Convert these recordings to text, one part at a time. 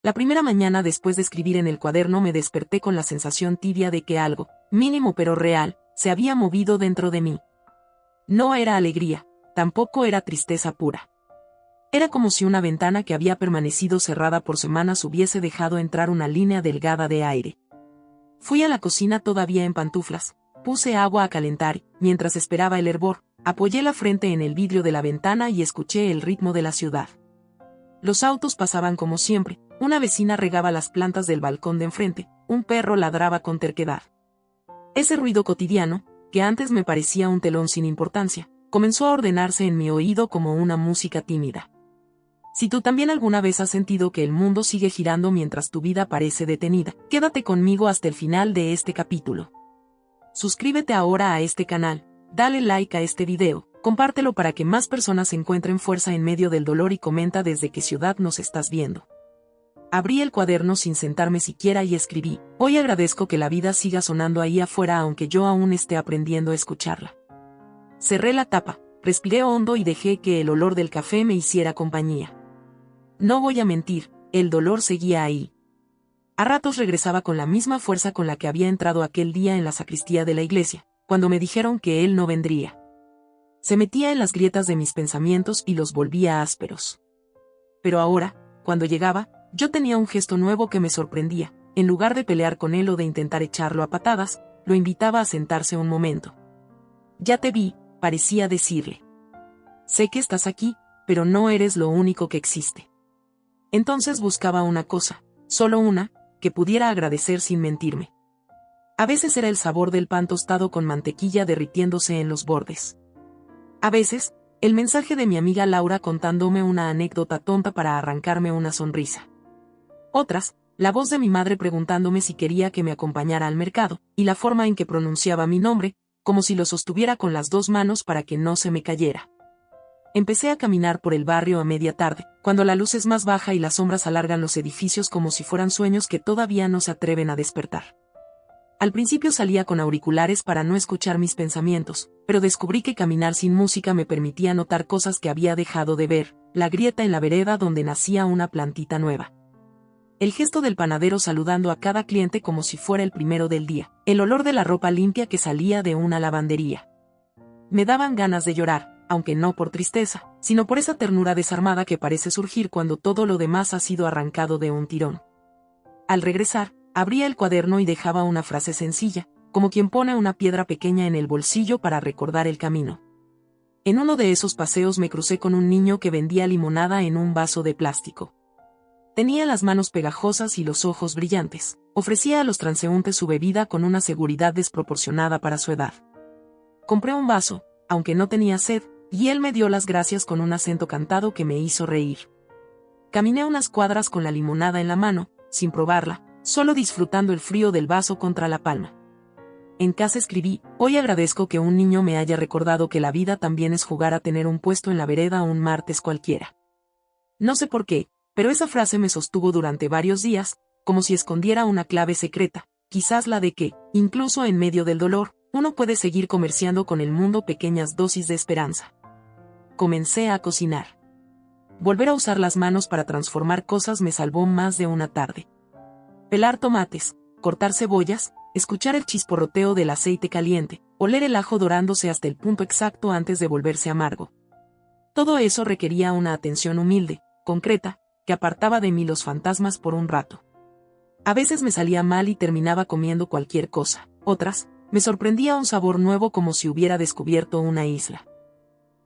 La primera mañana después de escribir en el cuaderno me desperté con la sensación tibia de que algo, mínimo pero real, se había movido dentro de mí. No era alegría, tampoco era tristeza pura. Era como si una ventana que había permanecido cerrada por semanas hubiese dejado entrar una línea delgada de aire. Fui a la cocina todavía en pantuflas, puse agua a calentar, mientras esperaba el hervor, apoyé la frente en el vidrio de la ventana y escuché el ritmo de la ciudad. Los autos pasaban como siempre, una vecina regaba las plantas del balcón de enfrente, un perro ladraba con terquedad. Ese ruido cotidiano, que antes me parecía un telón sin importancia, comenzó a ordenarse en mi oído como una música tímida. Si tú también alguna vez has sentido que el mundo sigue girando mientras tu vida parece detenida, quédate conmigo hasta el final de este capítulo. Suscríbete ahora a este canal, dale like a este video, compártelo para que más personas encuentren fuerza en medio del dolor y comenta desde qué ciudad nos estás viendo. Abrí el cuaderno sin sentarme siquiera y escribí: hoy agradezco que la vida siga sonando ahí afuera aunque yo aún esté aprendiendo a escucharla. Cerré la tapa, respiré hondo y dejé que el olor del café me hiciera compañía. No voy a mentir, el dolor seguía ahí. A ratos regresaba con la misma fuerza con la que había entrado aquel día en la sacristía de la iglesia, cuando me dijeron que él no vendría. Se metía en las grietas de mis pensamientos y los volvía ásperos. Pero ahora, cuando llegaba, yo tenía un gesto nuevo que me sorprendía. En lugar de pelear con él o de intentar echarlo a patadas, lo invitaba a sentarse un momento. Ya te vi, parecía decirle. Sé que estás aquí, pero no eres lo único que existe. Entonces buscaba una cosa, solo una, que pudiera agradecer sin mentirme. A veces era el sabor del pan tostado con mantequilla derritiéndose en los bordes. A veces, el mensaje de mi amiga Laura contándome una anécdota tonta para arrancarme una sonrisa. Otras, la voz de mi madre preguntándome si quería que me acompañara al mercado, y la forma en que pronunciaba mi nombre, como si lo sostuviera con las dos manos para que no se me cayera. Empecé a caminar por el barrio a media tarde, cuando la luz es más baja y las sombras alargan los edificios como si fueran sueños que todavía no se atreven a despertar. Al principio salía con auriculares para no escuchar mis pensamientos, pero descubrí que caminar sin música me permitía notar cosas que había dejado de ver: la grieta en la vereda donde nacía una plantita nueva, el gesto del panadero saludando a cada cliente como si fuera el primero del día, el olor de la ropa limpia que salía de una lavandería. Me daban ganas de llorar, aunque no por tristeza, sino por esa ternura desarmada que parece surgir cuando todo lo demás ha sido arrancado de un tirón. Al regresar, abría el cuaderno y dejaba una frase sencilla, como quien pone una piedra pequeña en el bolsillo para recordar el camino. En uno de esos paseos me crucé con un niño que vendía limonada en un vaso de plástico. Tenía las manos pegajosas y los ojos brillantes. Ofrecía a los transeúntes su bebida con una seguridad desproporcionada para su edad. Compré un vaso, aunque no tenía sed, y él me dio las gracias con un acento cantado que me hizo reír. Caminé unas cuadras con la limonada en la mano, sin probarla, solo disfrutando el frío del vaso contra la palma. En casa escribí: hoy agradezco que un niño me haya recordado que la vida también es jugar a tener un puesto en la vereda un martes cualquiera. No sé por qué, pero esa frase me sostuvo durante varios días, como si escondiera una clave secreta, quizás la de que, incluso en medio del dolor, uno puede seguir comerciando con el mundo pequeñas dosis de esperanza. Comencé a cocinar. Volver a usar las manos para transformar cosas me salvó más de una tarde. Pelar tomates, cortar cebollas, escuchar el chisporroteo del aceite caliente, oler el ajo dorándose hasta el punto exacto antes de volverse amargo. Todo eso requería una atención humilde, concreta, que apartaba de mí los fantasmas por un rato. A veces me salía mal y terminaba comiendo cualquier cosa, otras, me sorprendía un sabor nuevo como si hubiera descubierto una isla.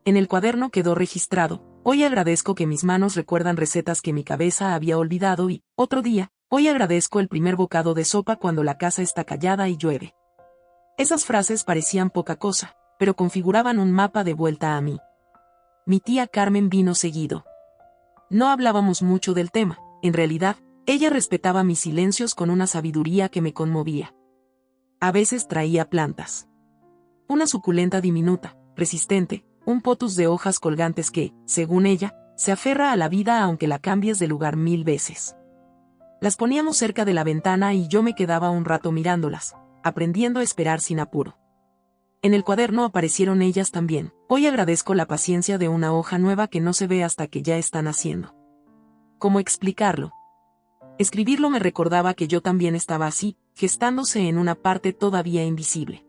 En el cuaderno quedó registrado: hoy agradezco que mis manos recuerdan recetas que mi cabeza había olvidado y, otro día, hoy agradezco el primer bocado de sopa cuando la casa está callada y llueve. Esas frases parecían poca cosa, pero configuraban un mapa de vuelta a mí. Mi tía Carmen vino seguido. No hablábamos mucho del tema, en realidad, ella respetaba mis silencios con una sabiduría que me conmovía. A veces traía plantas. Una suculenta diminuta, resistente, un potus de hojas colgantes que, según ella, se aferra a la vida aunque la cambies de lugar 1000 veces. Las poníamos cerca de la ventana y yo me quedaba un rato mirándolas, aprendiendo a esperar sin apuro. En el cuaderno aparecieron ellas también: hoy agradezco la paciencia de una hoja nueva que no se ve hasta que ya está naciendo. ¿Cómo explicarlo? Escribirlo me recordaba que yo también estaba así, gestándose en una parte todavía invisible.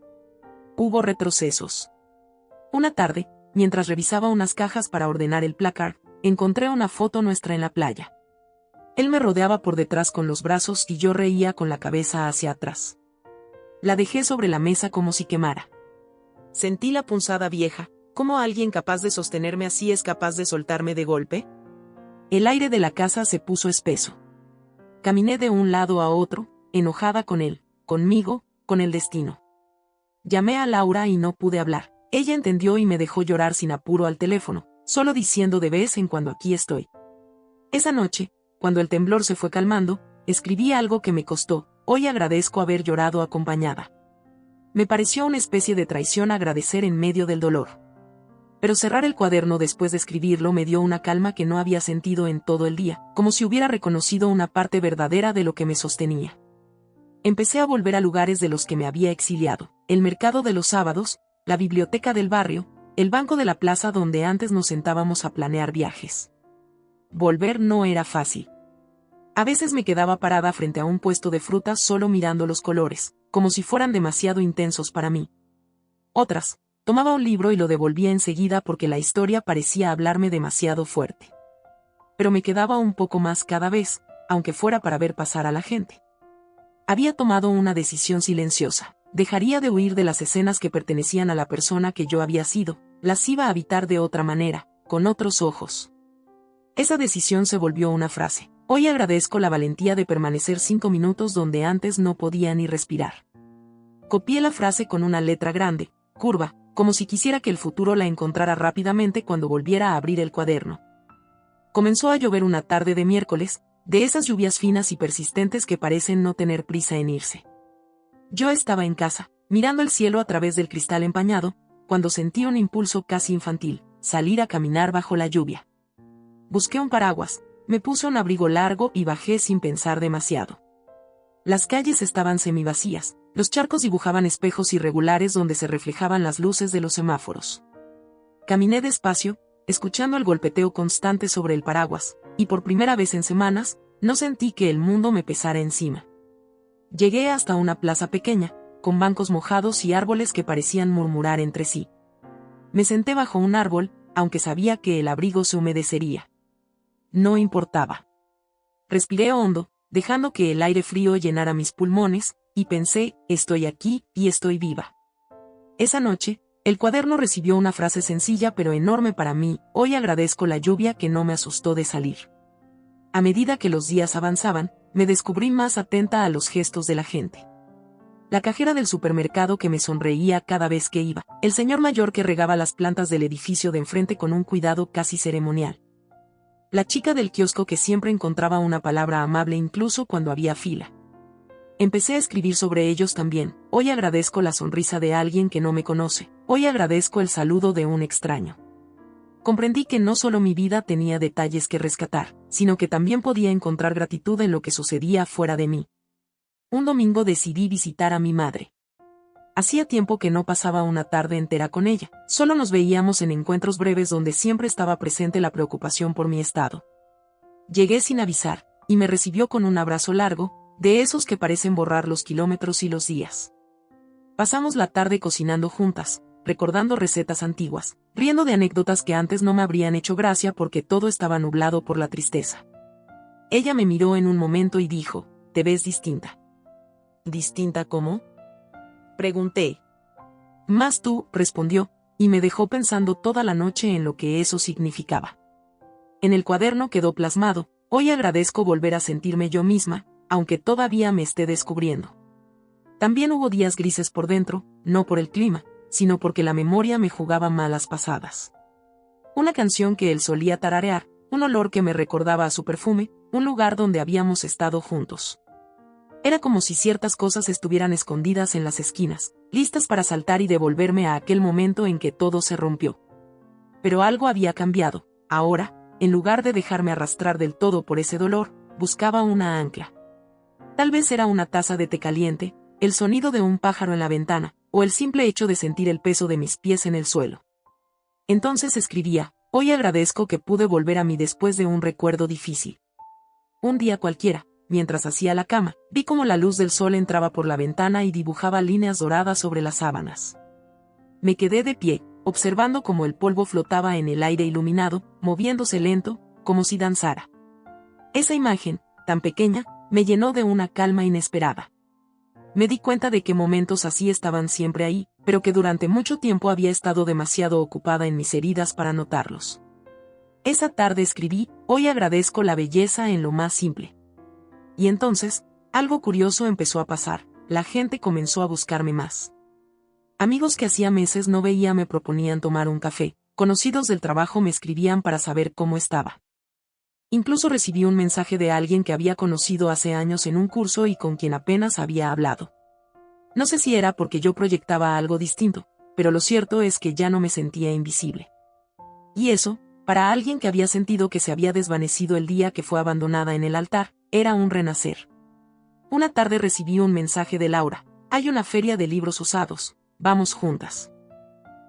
Hubo retrocesos. Una tarde, mientras revisaba unas cajas para ordenar el placard, encontré una foto nuestra en la playa. Él me rodeaba por detrás con los brazos y yo reía con la cabeza hacia atrás. La dejé sobre la mesa como si quemara. Sentí la punzada vieja. ¿Cómo alguien capaz de sostenerme así es capaz de soltarme de golpe? El aire de la casa se puso espeso. Caminé de un lado a otro, enojada con él, conmigo, con el destino. Llamé a Laura y no pude hablar. Ella entendió y me dejó llorar sin apuro al teléfono, solo diciendo de vez en cuando aquí estoy. Esa noche, cuando el temblor se fue calmando, escribí algo que me costó. Hoy agradezco haber llorado acompañada. Me pareció una especie de traición agradecer en medio del dolor. Pero cerrar el cuaderno después de escribirlo me dio una calma que no había sentido en todo el día, como si hubiera reconocido una parte verdadera de lo que me sostenía. Empecé a volver a lugares de los que me había exiliado, el mercado de los sábados, la biblioteca del barrio, el banco de la plaza donde antes nos sentábamos a planear viajes. Volver no era fácil. A veces me quedaba parada frente a un puesto de frutas solo mirando los colores, como si fueran demasiado intensos para mí. Otras, tomaba un libro y lo devolvía enseguida porque la historia parecía hablarme demasiado fuerte. Pero me quedaba un poco más cada vez, aunque fuera para ver pasar a la gente. Había tomado una decisión silenciosa. Dejaría de huir de las escenas que pertenecían a la persona que yo había sido, las iba a habitar de otra manera, con otros ojos. Esa decisión se volvió una frase. Hoy agradezco la valentía de permanecer 5 minutos donde antes no podía ni respirar. Copié la frase con una letra grande, curva, como si quisiera que el futuro la encontrara rápidamente cuando volviera a abrir el cuaderno. Comenzó a llover una tarde de miércoles, de esas lluvias finas y persistentes que parecen no tener prisa en irse. Yo estaba en casa, mirando el cielo a través del cristal empañado, cuando sentí un impulso casi infantil, salir a caminar bajo la lluvia. Busqué un paraguas, me puse un abrigo largo y bajé sin pensar demasiado. Las calles estaban semivacías, los charcos dibujaban espejos irregulares donde se reflejaban las luces de los semáforos. Caminé despacio, escuchando el golpeteo constante sobre el paraguas, y por primera vez en semanas, no sentí que el mundo me pesara encima. Llegué hasta una plaza pequeña, con bancos mojados y árboles que parecían murmurar entre sí. Me senté bajo un árbol, aunque sabía que el abrigo se humedecería. No importaba. Respiré hondo, dejando que el aire frío llenara mis pulmones, y pensé, estoy aquí, y estoy viva. Esa noche, el cuaderno recibió una frase sencilla pero enorme para mí. Hoy agradezco la lluvia que no me asustó de salir. A medida que los días avanzaban, me descubrí más atenta a los gestos de la gente. La cajera del supermercado que me sonreía cada vez que iba, el señor mayor que regaba las plantas del edificio de enfrente con un cuidado casi ceremonial. La chica del kiosco que siempre encontraba una palabra amable incluso cuando había fila. Empecé a escribir sobre ellos también. Hoy agradezco la sonrisa de alguien que no me conoce. Hoy agradezco el saludo de un extraño. Comprendí que no solo mi vida tenía detalles que rescatar, sino que también podía encontrar gratitud en lo que sucedía fuera de mí. Un domingo decidí visitar a mi madre. Hacía tiempo que no pasaba una tarde entera con ella, solo nos veíamos en encuentros breves donde siempre estaba presente la preocupación por mi estado. Llegué sin avisar, y me recibió con un abrazo largo, de esos que parecen borrar los kilómetros y los días. Pasamos la tarde cocinando juntas, recordando recetas antiguas, riendo de anécdotas que antes no me habrían hecho gracia porque todo estaba nublado por la tristeza. Ella me miró en un momento y dijo, «Te ves distinta». ¿Distinta cómo?, pregunté. «Más tú», respondió, y me dejó pensando toda la noche en lo que eso significaba. En el cuaderno quedó plasmado, hoy agradezco volver a sentirme yo misma, aunque todavía me esté descubriendo. También hubo días grises por dentro, no por el clima, sino porque la memoria me jugaba malas pasadas. Una canción que él solía tararear, un olor que me recordaba a su perfume, un lugar donde habíamos estado juntos. Era como si ciertas cosas estuvieran escondidas en las esquinas, listas para saltar y devolverme a aquel momento en que todo se rompió. Pero algo había cambiado. Ahora, en lugar de dejarme arrastrar del todo por ese dolor, buscaba una ancla. Tal vez era una taza de té caliente, el sonido de un pájaro en la ventana, o el simple hecho de sentir el peso de mis pies en el suelo. Entonces escribía, hoy agradezco que pude volver a mí después de un recuerdo difícil. Un día cualquiera, mientras hacía la cama, vi cómo la luz del sol entraba por la ventana y dibujaba líneas doradas sobre las sábanas. Me quedé de pie, observando cómo el polvo flotaba en el aire iluminado, moviéndose lento, como si danzara. Esa imagen, tan pequeña, me llenó de una calma inesperada. Me di cuenta de que momentos así estaban siempre ahí, pero que durante mucho tiempo había estado demasiado ocupada en mis heridas para notarlos. Esa tarde escribí, hoy agradezco la belleza en lo más simple. Y entonces, algo curioso empezó a pasar, la gente comenzó a buscarme más. Amigos que hacía meses no veía me proponían tomar un café, conocidos del trabajo me escribían para saber cómo estaba. Incluso recibí un mensaje de alguien que había conocido hace años en un curso y con quien apenas había hablado. No sé si era porque yo proyectaba algo distinto, pero lo cierto es que ya no me sentía invisible. Y eso, para alguien que había sentido que se había desvanecido el día que fue abandonada en el altar, era un renacer. Una tarde recibí un mensaje de Laura, hay una feria de libros usados, vamos juntas.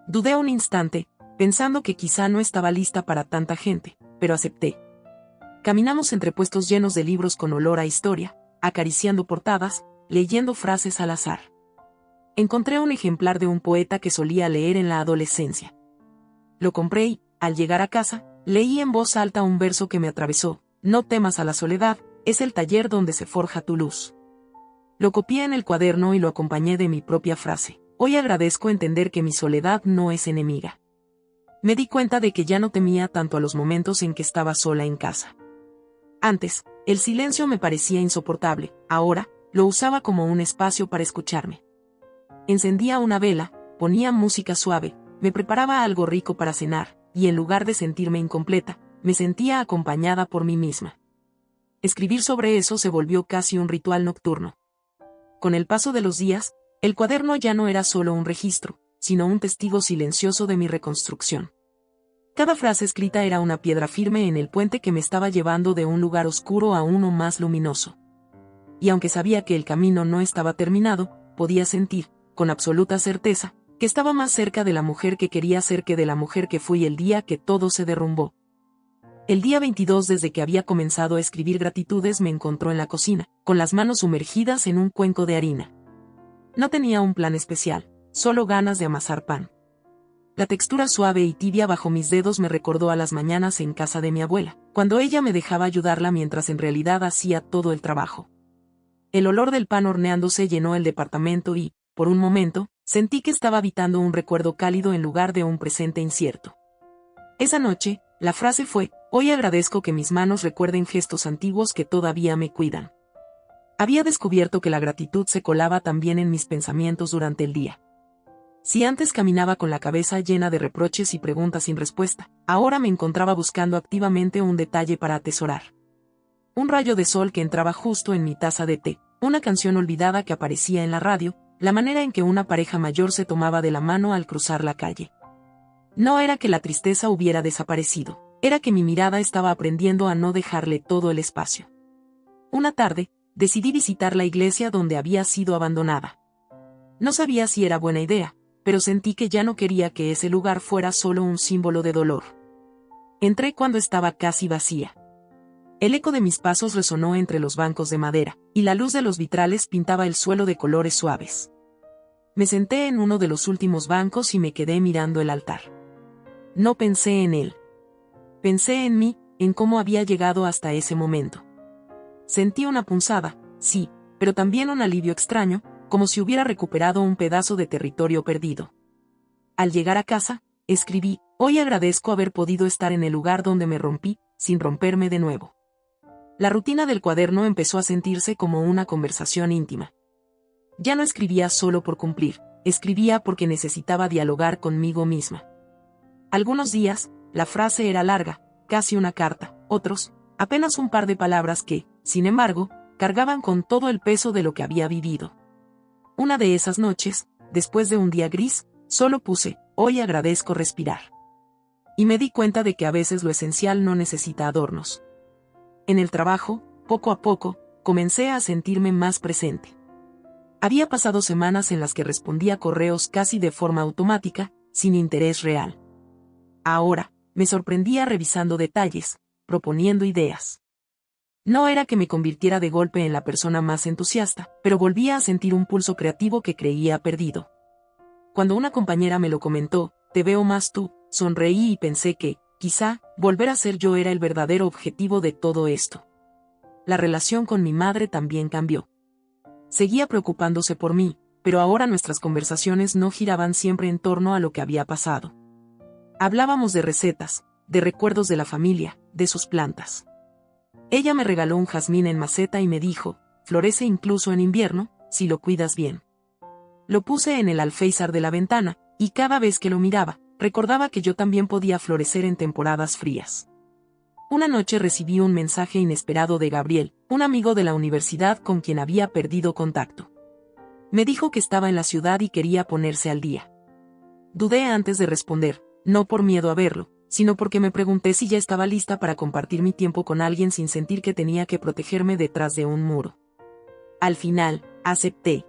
Dudé un instante, pensando que quizá no estaba lista para tanta gente, pero acepté. Caminamos entre puestos llenos de libros con olor a historia, acariciando portadas, leyendo frases al azar. Encontré un ejemplar de un poeta que solía leer en la adolescencia. Lo compré y, al llegar a casa, leí en voz alta un verso que me atravesó, no temas a la soledad, es el taller donde se forja tu luz. Lo copié en el cuaderno y lo acompañé de mi propia frase, hoy agradezco entender que mi soledad no es enemiga. Me di cuenta de que ya no temía tanto a los momentos en que estaba sola en casa. Antes, el silencio me parecía insoportable, ahora, lo usaba como un espacio para escucharme. Encendía una vela, ponía música suave, me preparaba algo rico para cenar, y en lugar de sentirme incompleta, me sentía acompañada por mí misma. Escribir sobre eso se volvió casi un ritual nocturno. Con el paso de los días, el cuaderno ya no era solo un registro, sino un testigo silencioso de mi reconstrucción. Cada frase escrita era una piedra firme en el puente que me estaba llevando de un lugar oscuro a uno más luminoso. Y aunque sabía que el camino no estaba terminado, podía sentir, con absoluta certeza, que estaba más cerca de la mujer que quería ser que de la mujer que fui el día que todo se derrumbó. El día 22 desde que había comenzado a escribir gratitudes me encontró en la cocina, con las manos sumergidas en un cuenco de harina. No tenía un plan especial, solo ganas de amasar pan. La textura suave y tibia bajo mis dedos me recordó a las mañanas en casa de mi abuela, cuando ella me dejaba ayudarla mientras en realidad hacía todo el trabajo. El olor del pan horneándose llenó el departamento y, por un momento, sentí que estaba habitando un recuerdo cálido en lugar de un presente incierto. Esa noche, la frase fue, hoy agradezco que mis manos recuerden gestos antiguos que todavía me cuidan. Había descubierto que la gratitud se colaba también en mis pensamientos durante el día. Si antes caminaba con la cabeza llena de reproches y preguntas sin respuesta, ahora me encontraba buscando activamente un detalle para atesorar. Un rayo de sol que entraba justo en mi taza de té, una canción olvidada que aparecía en la radio, la manera en que una pareja mayor se tomaba de la mano al cruzar la calle. No era que la tristeza hubiera desaparecido, era que mi mirada estaba aprendiendo a no dejarle todo el espacio. Una tarde, decidí visitar la iglesia donde había sido abandonada. No sabía si era buena idea, pero sentí que ya no quería que ese lugar fuera solo un símbolo de dolor. Entré cuando estaba casi vacía. El eco de mis pasos resonó entre los bancos de madera, y la luz de los vitrales pintaba el suelo de colores suaves. Me senté en uno de los últimos bancos y me quedé mirando el altar. No pensé en él. Pensé en mí, en cómo había llegado hasta ese momento. Sentí una punzada, sí, pero también un alivio extraño, como si hubiera recuperado un pedazo de territorio perdido. Al llegar a casa, escribí, hoy agradezco haber podido estar en el lugar donde me rompí, sin romperme de nuevo. La rutina del cuaderno empezó a sentirse como una conversación íntima. Ya no escribía solo por cumplir, escribía porque necesitaba dialogar conmigo misma. Algunos días, la frase era larga, casi una carta, otros, apenas un par de palabras que, sin embargo, cargaban con todo el peso de lo que había vivido. Una de esas noches, después de un día gris, solo puse, hoy agradezco respirar. Y me di cuenta de que a veces lo esencial no necesita adornos. En el trabajo, poco a poco, comencé a sentirme más presente. Había pasado semanas en las que respondía correos casi de forma automática, sin interés real. Ahora, me sorprendía revisando detalles, proponiendo ideas. No era que me convirtiera de golpe en la persona más entusiasta, pero volvía a sentir un pulso creativo que creía perdido. Cuando una compañera me lo comentó, "Te veo más tú", sonreí y pensé que, quizá, volver a ser yo era el verdadero objetivo de todo esto. La relación con mi madre también cambió. Seguía preocupándose por mí, pero ahora nuestras conversaciones no giraban siempre en torno a lo que había pasado. Hablábamos de recetas, de recuerdos de la familia, de sus plantas. Ella me regaló un jazmín en maceta y me dijo, "Florece incluso en invierno, si lo cuidas bien". Lo puse en el alféizar de la ventana, y cada vez que lo miraba, recordaba que yo también podía florecer en temporadas frías. Una noche recibí un mensaje inesperado de Gabriel, un amigo de la universidad con quien había perdido contacto. Me dijo que estaba en la ciudad y quería ponerse al día. Dudé antes de responder, no por miedo a verlo, sino porque me pregunté si ya estaba lista para compartir mi tiempo con alguien sin sentir que tenía que protegerme detrás de un muro. Al final, acepté.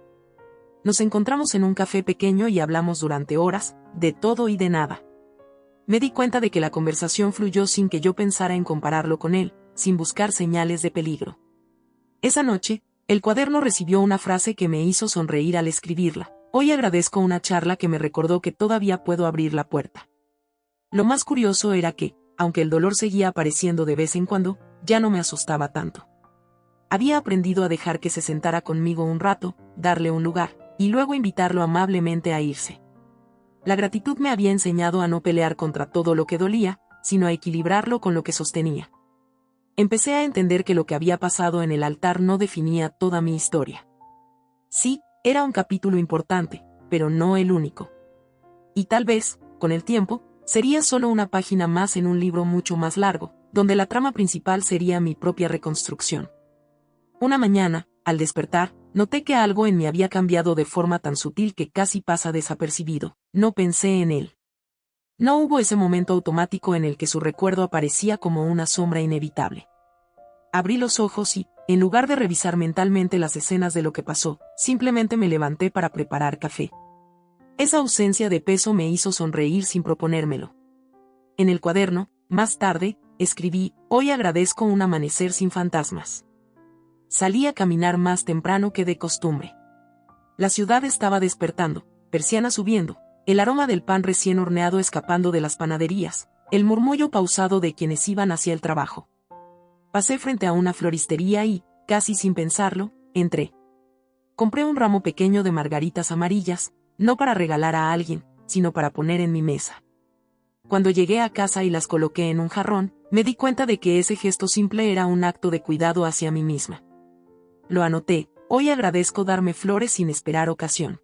Nos encontramos en un café pequeño y hablamos durante horas, de todo y de nada. Me di cuenta de que la conversación fluyó sin que yo pensara en compararlo con él, sin buscar señales de peligro. Esa noche, el cuaderno recibió una frase que me hizo sonreír al escribirla. "Hoy agradezco una charla que me recordó que todavía puedo abrir la puerta". Lo más curioso era que, aunque el dolor seguía apareciendo de vez en cuando, ya no me asustaba tanto. Había aprendido a dejar que se sentara conmigo un rato, darle un lugar, y luego invitarlo amablemente a irse. La gratitud me había enseñado a no pelear contra todo lo que dolía, sino a equilibrarlo con lo que sostenía. Empecé a entender que lo que había pasado en el altar no definía toda mi historia. Sí, era un capítulo importante, pero no el único. Y tal vez, con el tiempo, sería solo una página más en un libro mucho más largo, donde la trama principal sería mi propia reconstrucción. Una mañana, al despertar, noté que algo en mí había cambiado de forma tan sutil que casi pasa desapercibido. No pensé en él. No hubo ese momento automático en el que su recuerdo aparecía como una sombra inevitable. Abrí los ojos y, en lugar de revisar mentalmente las escenas de lo que pasó, simplemente me levanté para preparar café. Esa ausencia de peso me hizo sonreír sin proponérmelo. En el cuaderno, más tarde, escribí, "Hoy agradezco un amanecer sin fantasmas". Salí a caminar más temprano que de costumbre. La ciudad estaba despertando, persianas subiendo, el aroma del pan recién horneado escapando de las panaderías, el murmullo pausado de quienes iban hacia el trabajo. Pasé frente a una floristería y, casi sin pensarlo, entré. Compré un ramo pequeño de margaritas amarillas, no para regalar a alguien, sino para poner en mi mesa. Cuando llegué a casa y las coloqué en un jarrón, me di cuenta de que ese gesto simple era un acto de cuidado hacia mí misma. Lo anoté, "Hoy agradezco darme flores sin esperar ocasión".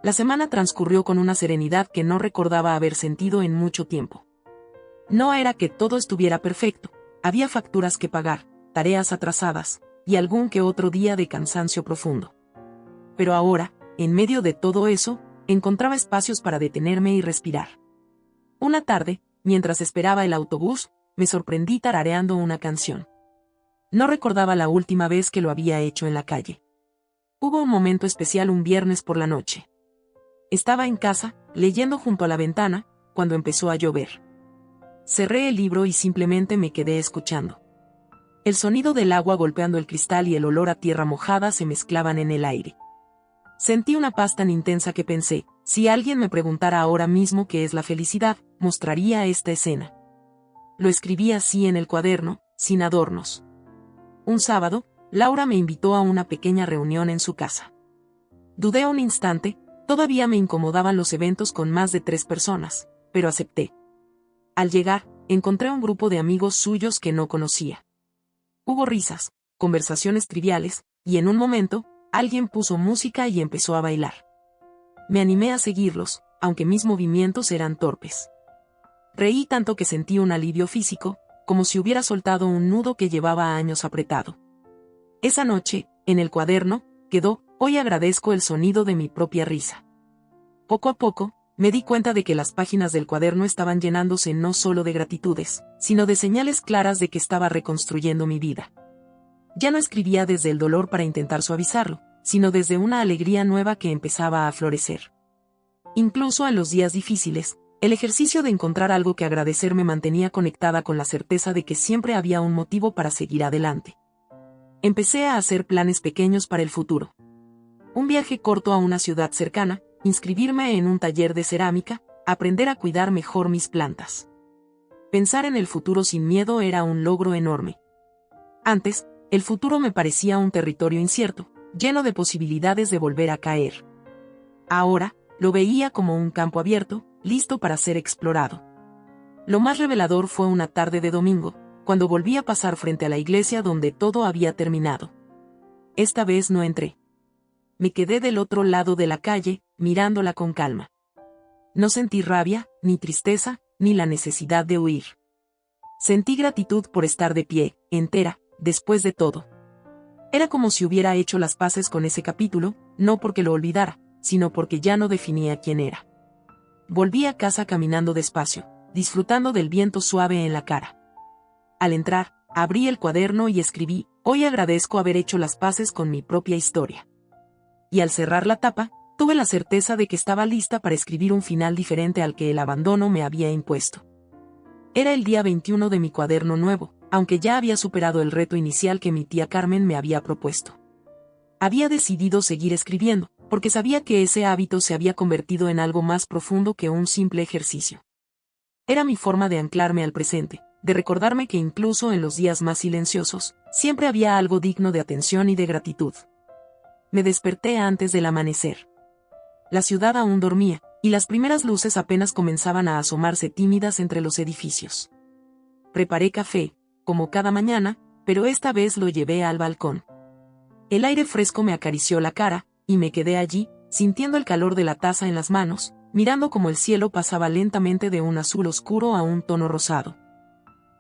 La semana transcurrió con una serenidad que no recordaba haber sentido en mucho tiempo. No era que todo estuviera perfecto, había facturas que pagar, tareas atrasadas, y algún que otro día de cansancio profundo. Pero ahora, en medio de todo eso, encontraba espacios para detenerme y respirar. Una tarde, mientras esperaba el autobús, me sorprendí tarareando una canción. No recordaba la última vez que lo había hecho en la calle. Hubo un momento especial un viernes por la noche. Estaba en casa, leyendo junto a la ventana, cuando empezó a llover. Cerré el libro y simplemente me quedé escuchando. El sonido del agua golpeando el cristal y el olor a tierra mojada se mezclaban en el aire. Sentí una paz tan intensa que pensé, si alguien me preguntara ahora mismo qué es la felicidad, mostraría esta escena. Lo escribí así en el cuaderno, sin adornos. Un sábado, Laura me invitó a una pequeña reunión en su casa. Dudé un instante, todavía me incomodaban los eventos con más de 3 personas, pero acepté. Al llegar, encontré un grupo de amigos suyos que no conocía. Hubo risas, conversaciones triviales, y en un momento, alguien puso música y empezó a bailar. Me animé a seguirlos, aunque mis movimientos eran torpes. Reí tanto que sentí un alivio físico, como si hubiera soltado un nudo que llevaba años apretado. Esa noche, en el cuaderno, quedó, "Hoy agradezco el sonido de mi propia risa". Poco a poco, me di cuenta de que las páginas del cuaderno estaban llenándose no solo de gratitudes, sino de señales claras de que estaba reconstruyendo mi vida. Ya no escribía desde el dolor para intentar suavizarlo, sino desde una alegría nueva que empezaba a florecer. Incluso en los días difíciles, el ejercicio de encontrar algo que agradecer me mantenía conectada con la certeza de que siempre había un motivo para seguir adelante. Empecé a hacer planes pequeños para el futuro. Un viaje corto a una ciudad cercana, inscribirme en un taller de cerámica, aprender a cuidar mejor mis plantas. Pensar en el futuro sin miedo era un logro enorme. Antes, el futuro me parecía un territorio incierto, lleno de posibilidades de volver a caer. Ahora, lo veía como un campo abierto, listo para ser explorado. Lo más revelador fue una tarde de domingo, cuando volví a pasar frente a la iglesia donde todo había terminado. Esta vez no entré. Me quedé del otro lado de la calle, mirándola con calma. No sentí rabia, ni tristeza, ni la necesidad de huir. Sentí gratitud por estar de pie, entera, después de todo. Era como si hubiera hecho las paces con ese capítulo, no porque lo olvidara, sino porque ya no definía quién era. Volví a casa caminando despacio, disfrutando del viento suave en la cara. Al entrar, abrí el cuaderno y escribí: hoy agradezco haber hecho las paces con mi propia historia. Y al cerrar la tapa, tuve la certeza de que estaba lista para escribir un final diferente al que el abandono me había impuesto. Era el día 21 de mi cuaderno nuevo, aunque ya había superado el reto inicial que mi tía Carmen me había propuesto. Había decidido seguir escribiendo, porque sabía que ese hábito se había convertido en algo más profundo que un simple ejercicio. Era mi forma de anclarme al presente, de recordarme que incluso en los días más silenciosos, siempre había algo digno de atención y de gratitud. Me desperté antes del amanecer. La ciudad aún dormía, y las primeras luces apenas comenzaban a asomarse tímidas entre los edificios. Preparé café, como cada mañana, pero esta vez lo llevé al balcón. El aire fresco me acarició la cara, y me quedé allí, sintiendo el calor de la taza en las manos, mirando cómo el cielo pasaba lentamente de un azul oscuro a un tono rosado.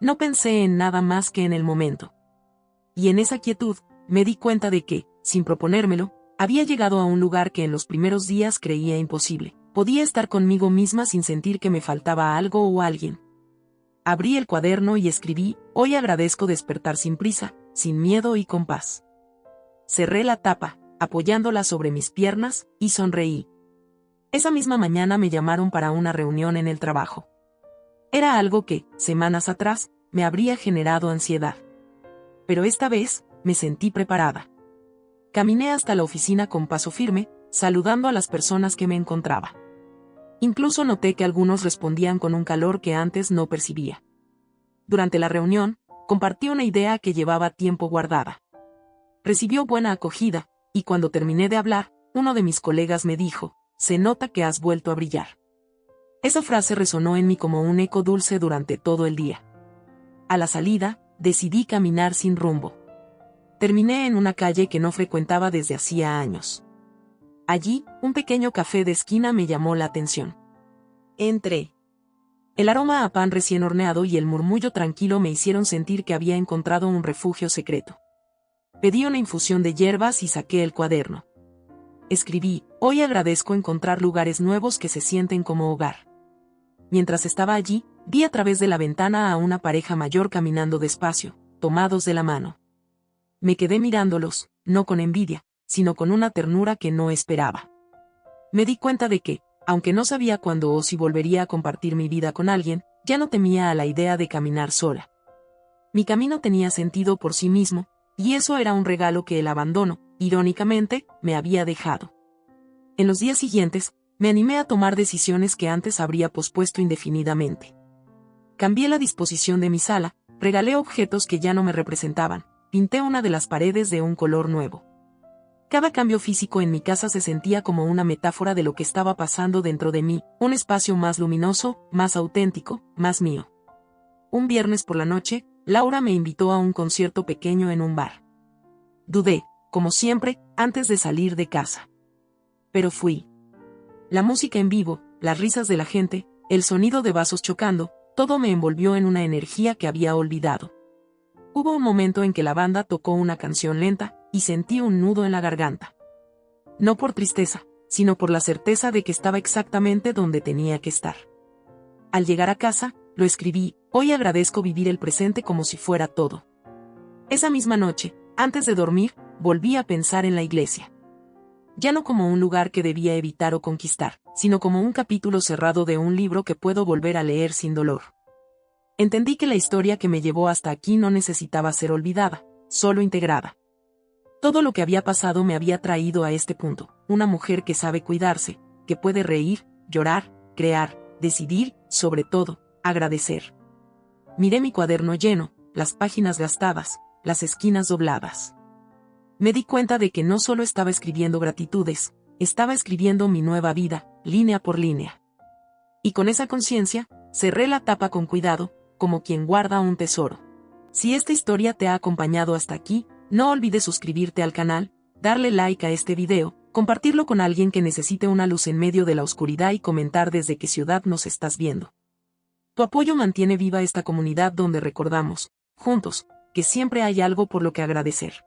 No pensé en nada más que en el momento. Y en esa quietud, me di cuenta de que, sin proponérmelo, había llegado a un lugar que en los primeros días creía imposible. Podía estar conmigo misma sin sentir que me faltaba algo o alguien. Abrí el cuaderno y escribí: hoy agradezco despertar sin prisa, sin miedo y con paz. Cerré la tapa, apoyándola sobre mis piernas, y sonreí. Esa misma mañana me llamaron para una reunión en el trabajo. Era algo que, semanas atrás, me habría generado ansiedad. Pero esta vez, me sentí preparada. Caminé hasta la oficina con paso firme, saludando a las personas que me encontraba. Incluso noté que algunos respondían con un calor que antes no percibía. Durante la reunión, compartí una idea que llevaba tiempo guardada. Recibió buena acogida, y cuando terminé de hablar, uno de mis colegas me dijo: se nota que has vuelto a brillar. Esa frase resonó en mí como un eco dulce durante todo el día. A la salida, decidí caminar sin rumbo. Terminé en una calle que no frecuentaba desde hacía años. Allí, un pequeño café de esquina me llamó la atención. Entré. El aroma a pan recién horneado y el murmullo tranquilo me hicieron sentir que había encontrado un refugio secreto. Pedí una infusión de hierbas y saqué el cuaderno. Escribí: hoy agradezco encontrar lugares nuevos que se sienten como hogar. Mientras estaba allí, vi a través de la ventana a una pareja mayor caminando despacio, tomados de la mano. Me quedé mirándolos, no con envidia, sino con una ternura que no esperaba. Me di cuenta de que, aunque no sabía cuándo o si volvería a compartir mi vida con alguien, ya no temía a la idea de caminar sola. Mi camino tenía sentido por sí mismo, y eso era un regalo que el abandono, irónicamente, me había dejado. En los días siguientes, me animé a tomar decisiones que antes habría pospuesto indefinidamente. Cambié la disposición de mi sala, regalé objetos que ya no me representaban, pinté una de las paredes de un color nuevo. Cada cambio físico en mi casa se sentía como una metáfora de lo que estaba pasando dentro de mí, un espacio más luminoso, más auténtico, más mío. Un viernes por la noche, Laura me invitó a un concierto pequeño en un bar. Dudé, como siempre, antes de salir de casa. Pero fui. La música en vivo, las risas de la gente, el sonido de vasos chocando, todo me envolvió en una energía que había olvidado. Hubo un momento en que la banda tocó una canción lenta, y sentí un nudo en la garganta. No por tristeza, sino por la certeza de que estaba exactamente donde tenía que estar. Al llegar a casa, lo escribí: hoy agradezco vivir el presente como si fuera todo. Esa misma noche, antes de dormir, volví a pensar en la iglesia. Ya no como un lugar que debía evitar o conquistar, sino como un capítulo cerrado de un libro que puedo volver a leer sin dolor. Entendí que la historia que me llevó hasta aquí no necesitaba ser olvidada, solo integrada. Todo lo que había pasado me había traído a este punto, una mujer que sabe cuidarse, que puede reír, llorar, crear, decidir, sobre todo, agradecer. Miré mi cuaderno lleno, las páginas gastadas, las esquinas dobladas. Me di cuenta de que no solo estaba escribiendo gratitudes, estaba escribiendo mi nueva vida, línea por línea. Y con esa conciencia, cerré la tapa con cuidado, como quien guarda un tesoro. Si esta historia te ha acompañado hasta aquí, no olvides suscribirte al canal, darle like a este video, compartirlo con alguien que necesite una luz en medio de la oscuridad y comentar desde qué ciudad nos estás viendo. Tu apoyo mantiene viva esta comunidad donde recordamos, juntos, que siempre hay algo por lo que agradecer.